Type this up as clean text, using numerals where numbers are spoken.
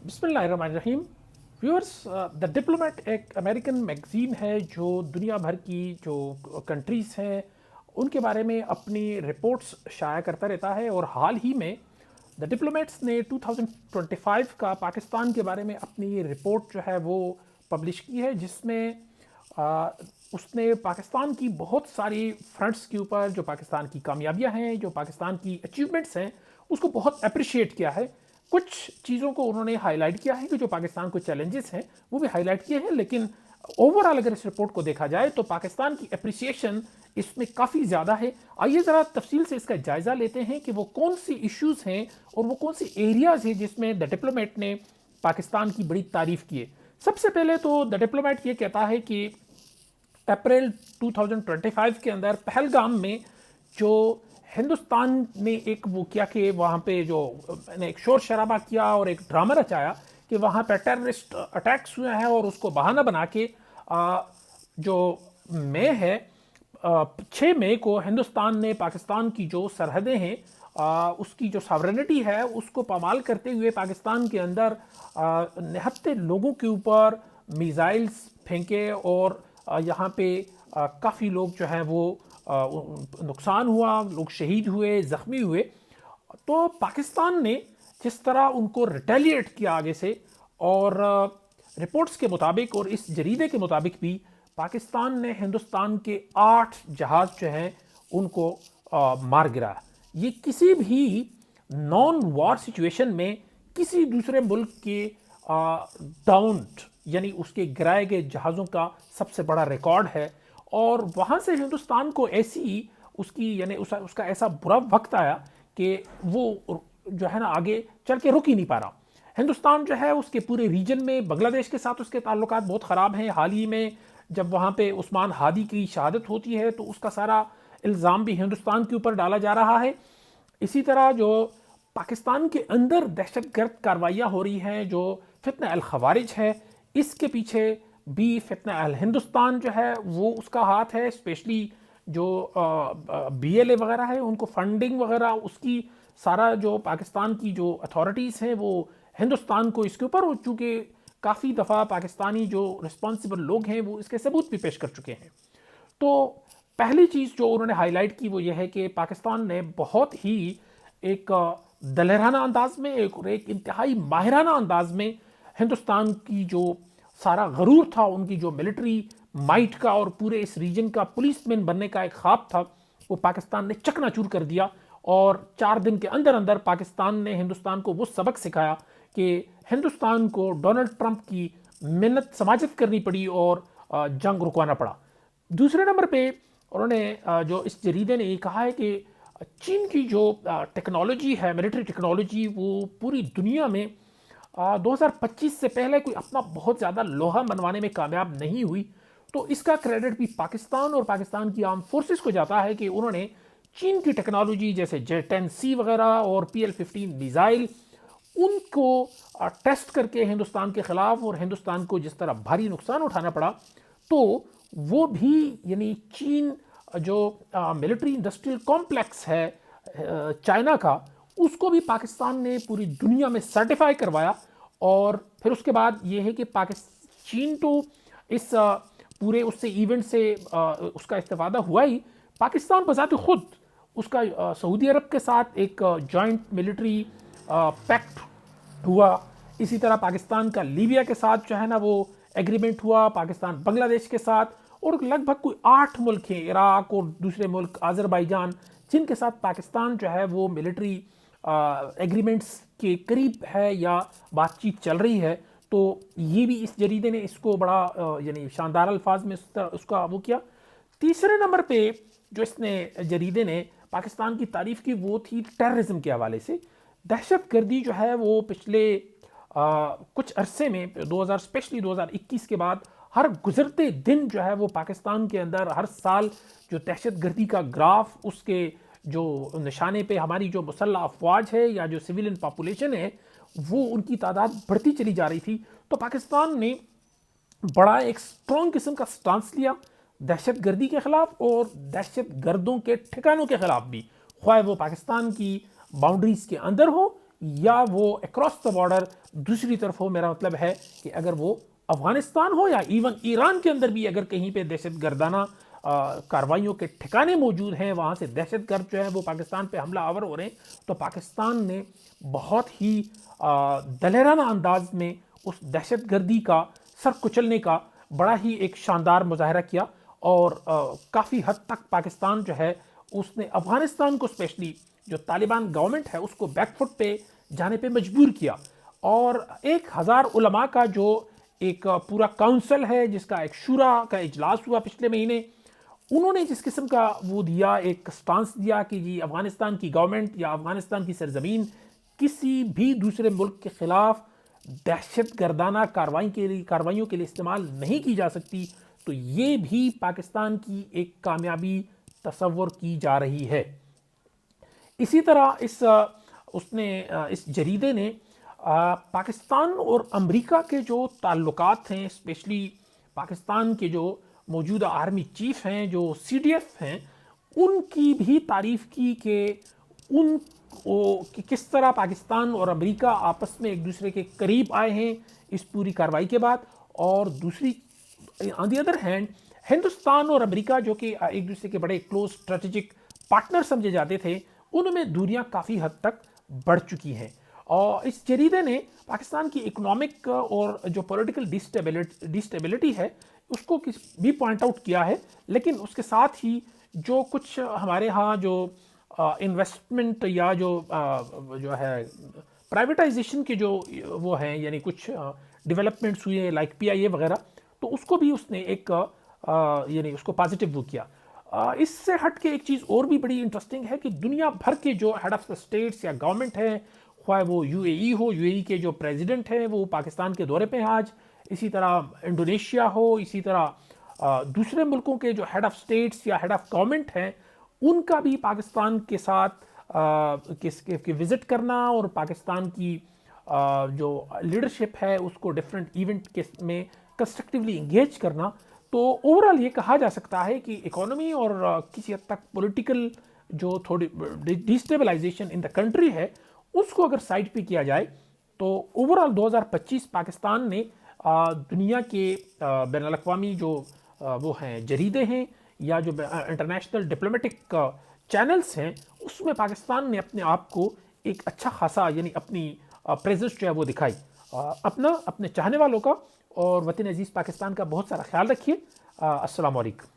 بسم اللہ الرحمن الرحیم ویورز، دا ڈپلومیٹ ایک امریکن میگزین ہے جو دنیا بھر کی جو کنٹریز ہیں ان کے بارے میں اپنی رپورٹس شائع کرتا رہتا ہے، اور حال ہی میں دا ڈپلومیٹس نے 2025 کا پاکستان کے بارے میں اپنی رپورٹ جو ہے وہ پبلش کی ہے، جس میں اس نے پاکستان کی بہت ساری فرنٹس کے اوپر جو پاکستان کی کامیابیاں ہیں، جو پاکستان کی اچیومنٹس ہیں، اس کو بہت اپریشیٹ کیا ہے۔ کچھ چیزوں کو انہوں نے ہائی لائٹ کیا ہے کہ جو پاکستان کو چیلنجز ہیں وہ بھی ہائی لائٹ کیے ہیں، لیکن اوور آل اگر اس رپورٹ کو دیکھا جائے تو پاکستان کی اپریسیشن اس میں کافی زیادہ ہے۔ آئیے ذرا تفصیل سے اس کا جائزہ لیتے ہیں کہ وہ کون سی ایشوز ہیں اور وہ کون سی ایریاز ہیں جس میں دا ڈپلومیٹ نے پاکستان کی بڑی تعریف کی ہے۔ سب سے پہلے تو دا ڈپلومیٹ یہ کہتا ہے کہ اپریل 2025 کے اندر پہلگام میں جو ہندوستان نے ایک وہ کیا کہ وہاں پہ جو ایک شور شرابہ کیا اور ایک ڈرامہ رچایا کہ وہاں پہ ٹیررسٹ اٹیکس ہوئے ہیں، اور اس کو بہانہ بنا کے جو مئی ہے 6 مئی کو ہندوستان نے پاکستان کی جو سرحدیں ہیں اس کی جو ساورنٹی ہے اس کو پامال کرتے ہوئے پاکستان کے اندر نہتے لوگوں کے اوپر میزائلز پھینکے، اور یہاں پہ کافی لوگ جو ہیں وہ نقصان ہوا، لوگ شہید ہوئے، زخمی ہوئے۔ تو پاکستان نے جس طرح ان کو ریٹیلیٹ کیا آگے سے، اور رپورٹس کے مطابق اور اس جریدے کے مطابق بھی پاکستان نے ہندوستان کے 8 جہاز جو ہیں ان کو مار گرایا۔ یہ کسی بھی نان وار سچویشن میں کسی دوسرے ملک کے ڈاؤنڈ یعنی اس کے گرائے گئے جہازوں کا سب سے بڑا ریکارڈ ہے، اور وہاں سے ہندوستان کو ایسی اس کی یعنی اس کا ایسا برا وقت آیا کہ وہ جو ہے نا آگے چل کے رک ہی نہیں پا رہا۔ ہندوستان جو ہے اس کے پورے ریجن میں بنگلہ دیش کے ساتھ اس کے تعلقات بہت خراب ہیں۔ حال ہی میں جب وہاں پہ عثمان ہادی کی شہادت ہوتی ہے تو اس کا سارا الزام بھی ہندوستان کے اوپر ڈالا جا رہا ہے۔ اسی طرح جو پاکستان کے اندر دہشت گرد کاروائیاں ہو رہی ہیں، جو فتنہ الخوارج ہے، اس کے پیچھے بھی فتنہ الہندوستان جو ہے وہ اس کا ہاتھ ہے، اسپیشلی جو بی ایل اے وغیرہ ہے ان کو فنڈنگ وغیرہ اس کی سارا جو پاکستان کی جو اتھارٹیز ہیں وہ ہندوستان کو اس کے اوپر، چونکہ کافی دفعہ پاکستانی جو رسپانسبل لوگ ہیں وہ اس کے ثبوت بھی پیش کر چکے ہیں۔ تو پہلی چیز جو انہوں نے ہائی لائٹ کی وہ یہ ہے کہ پاکستان نے بہت ہی ایک دلہرانہ انداز میں ایک انتہائی ماہرانہ انداز میں ہندوستان کی جو سارا غرور تھا، ان کی جو ملٹری مائٹ کا اور پورے اس ریجن کا پولیس مین بننے کا ایک خواب تھا، وہ پاکستان نے چکنا چور کر دیا، اور 4 دن کے اندر اندر پاکستان نے ہندوستان کو وہ سبق سکھایا کہ ہندوستان کو ڈونلڈ ٹرمپ کی منت سماجت کرنی پڑی اور جنگ رکوانا پڑا۔ دوسرے نمبر پہ انہوں نے جو اس جریدے نے یہ کہا ہے کہ چین کی جو ٹیکنالوجی ہے، ملٹری ٹیکنالوجی، وہ پوری دنیا میں 2025 سے پہلے کوئی اپنا بہت زیادہ لوہا منوانے میں کامیاب نہیں ہوئی۔ تو اس کا کریڈٹ بھی پاکستان اور پاکستان کی آرم فورسز کو جاتا ہے کہ انہوں نے چین کی ٹیکنالوجی جیسے J-10C وغیرہ اور PL-15 میزائل ان کو ٹیسٹ کر کے ہندوستان کے خلاف، اور ہندوستان کو جس طرح بھاری نقصان اٹھانا پڑا، تو وہ بھی یعنی چین جو ملٹری انڈسٹریل کمپلیکس ہے چائنا کا، اس کو بھی پاکستان نے پوری دنیا میں سرٹیفائی کروایا۔ اور پھر اس کے بعد یہ ہے کہ چین تو اس پورے اس سے ایونٹ سے اس کا استفادہ ہوا ہی، پاکستان بذات خود اس کا سعودی عرب کے ساتھ ایک جوائنٹ ملٹری پیکٹ ہوا۔ اسی طرح پاکستان کا لیبیا کے ساتھ جو ہے نا وہ ایگریمنٹ ہوا، پاکستان بنگلہ دیش کے ساتھ، اور لگ بھگ کوئی 8 ملک ہیں، عراق اور دوسرے ملک آذربائیجان، جن کے ساتھ پاکستان جو ہے وہ ملٹری ایگریمنٹس کے قریب ہے یا بات چیت چل رہی ہے۔ تو یہ بھی اس جریدے نے اس کو بڑا یعنی شاندار الفاظ میں اس کا وہ کیا۔ تیسرے نمبر پہ جو اس نے جریدے نے پاکستان کی تعریف کی وہ تھی ٹیررزم کے حوالے سے۔ دہشت گردی جو ہے وہ پچھلے کچھ عرصے میں اسپیشلی 2021 کے بعد ہر گزرتے دن جو ہے وہ پاکستان کے اندر ہر سال جو دہشت گردی کا گراف، اس کے جو نشانے پہ ہماری جو مسلح افواج ہے یا جو سویلین پاپولیشن ہے وہ ان کی تعداد بڑھتی چلی جا رہی تھی۔ تو پاکستان نے بڑا ایک سٹرونگ قسم کا سٹانس لیا دہشت گردی کے خلاف اور دہشت گردوں کے ٹھکانوں کے خلاف بھی، خواہ وہ پاکستان کی باؤنڈریز کے اندر ہو یا وہ اکراس دا بارڈر دوسری طرف ہو. میرا مطلب ہے کہ اگر وہ افغانستان ہو یا ایون ایران کے اندر بھی اگر کہیں پہ دہشت گردانہ کارروائیوں کے ٹھکانے موجود ہیں, وہاں سے دہشت گرد جو ہے وہ پاکستان پہ حملہ آور ہو رہے ہیں, تو پاکستان نے بہت ہی دلیرانہ انداز میں اس دہشت گردی کا سر کچلنے کا بڑا ہی ایک شاندار مظاہرہ کیا, اور کافی حد تک پاکستان جو ہے اس نے افغانستان کو اسپیشلی جو طالبان گورنمنٹ ہے اس کو بیک فٹ پہ جانے پہ مجبور کیا. اور 1000 علماء کا جو ایک پورا کاؤنسل ہے, جس کا ایک شورا کا اجلاس ہوا پچھلے مہینے, انہوں نے جس قسم کا وہ دیا, ایک سٹانس دیا کہ جی افغانستان کی گورنمنٹ یا افغانستان کی سرزمین کسی بھی دوسرے ملک کے خلاف دہشت گردانہ کارروائیوں کے لیے استعمال نہیں کی جا سکتی, تو یہ بھی پاکستان کی ایک کامیابی تصور کی جا رہی ہے. اسی طرح اس جریدے نے پاکستان اور امریکہ کے جو تعلقات ہیں, اسپیشلی پاکستان کے جو موجودہ آرمی چیف ہیں جو سی ڈی ایف ہیں, ان کی بھی تعریف کی کہ کس طرح پاکستان اور امریکہ آپس میں ایک دوسرے کے قریب آئے ہیں اس پوری کارروائی کے بعد. اور دوسری آن دی ادر ہینڈ ہندوستان اور امریکہ جو کہ ایک دوسرے کے بڑے کلوز اسٹریٹجک پارٹنر سمجھے جاتے تھے, ان میں دوریاں کافی حد تک بڑھ چکی ہیں. اور اس جریدے نے پاکستان کی اکنامک اور جو پولیٹیکل ڈیسٹیبلٹی ہے اس کو بھی پوائنٹ آؤٹ کیا ہے, لیکن اس کے ساتھ ہی جو کچھ ہمارے ہاں جو انویسٹمنٹ یا جو ہے پرائیویٹائزیشن کے جو وہ ہیں, یعنی کچھ ڈیولپمنٹس ہوئے لائک پی آئی اے وغیرہ, تو اس کو بھی اس نے ایک یعنی اس کو پازیٹیو وہ کیا. اس سے ہٹ کے ایک چیز اور بھی بڑی انٹرسٹنگ ہے کہ دنیا بھر کے جو ہیڈ آف دا اسٹیٹس یا گورنمنٹ ہیں, خواہ وہ یو اے ای کے جو پریزیڈنٹ ہیں وہ پاکستان کے دورے پہ ہیں آج, اسی طرح انڈونیشیا ہو, اسی طرح دوسرے ملکوں کے جو ہیڈ آف اسٹیٹس یا ہیڈ آف گورنمنٹ ہیں, ان کا بھی پاکستان کے ساتھ وزٹ کرنا اور پاکستان کی جو لیڈرشپ ہے اس کو ڈفرینٹ ایونٹ میں کنسٹرکٹیولی انگیج کرنا. تو اوورال یہ کہا جا سکتا ہے کہ اکانومی اور کسی حد تک پولیٹیکل جو تھوڑی ڈیسٹیبلائزیشن ان دا کنٹری ہے اس کو اگر سائڈ پہ کیا جائے, تو اوورال 2025 پاکستان نے دنیا کے بین الاقوامی جو وہ ہیں جریدے ہیں یا جو انٹرنیشنل ڈپلومیٹک چینلز ہیں, اس میں پاکستان نے اپنے آپ کو ایک اچھا خاصا یعنی اپنی پریزنس جو ہے وہ دکھائی. اپنے چاہنے والوں کا اور وطن عزیز پاکستان کا بہت سارا خیال رکھیے. السلام علیکم.